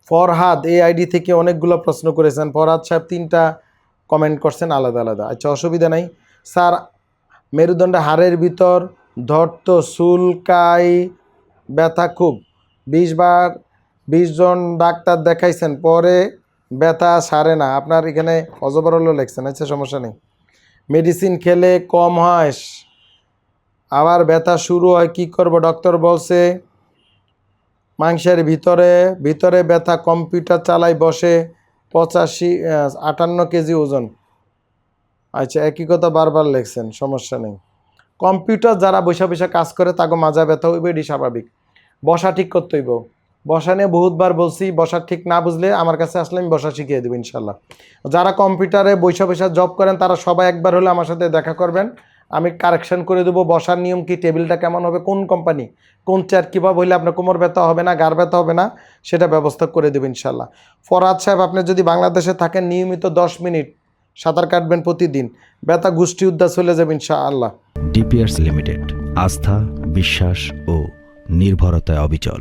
ফরহাদ এই আইডি থেকে অনেকগুলো প্রশ্ন করেছেন। ফরহাদ সাহেব 3টা কমেন্ট করছেন আলাদা আলাদা। আচ্ছা, অসুবিধা নাই স্যার। মেরুদণ্ডে হাড়ের ভিতর ধরত চুলকাই ব্যথা খুব, 20 জন ডাক্তার দেখাইছেন, পরে ব্যথা সারে না। আপনার এখানে অজবরল লেখছেন। আচ্ছা, সমস্যা নেই। মেডিসিন খেলে কম হয়, আবার ব্যথা শুরু হয়, কি করব? ডক্টর বলছে মাংসের ভিতরে ব্যথা, কম্পিউটার চালাই বসে, 58 কেজি ওজন। আচ্ছা, একই কথা বারবার লেখছেন, সমস্যা নেই। কম্পিউটার যারা বৈশা বৈশা কাজ করে তাকে মাজা ব্যথা হইবে, এটি স্বাভাবিক। বসা ঠিক করতে হইব। বসা নিয়ে বহুতবার বলছি, বসা ঠিক না বুঝলে আমার কাছে আসলে আমি বসা শিখিয়ে দেবো ইনশাল্লাহ। যারা কম্পিউটারে বৈশা বৈশা জব করেন তারা সবাই একবার হলে আমার সাথে দেখা করবেন, আমি কারেকশন করে দেবো। বসার নিয়ম কি, টেবিলটা কেমন হবে, কোন কোম্পানি, কোন চেয়ার, কীভাবে হইলে আপনার কোমর ব্যথা হবে না, ঘাড় ব্যথা হবে না, সেটা ব্যবস্থা করে দেবো ইনশাল্লাহ। ফরহাদ সাহেব, আপনি যদি বাংলাদেশে থাকেন নিয়মিত 10 মিনিট সাঁতার কাটবেন প্রতিদিন, ব্যথা গোষ্ঠী উদ্ধার চলে যাবে ইনশাআল্লাহ। ডিপিআরস লিমিটেড, আস্থা, বিশ্বাস ও নির্ভরতায় অবিচল।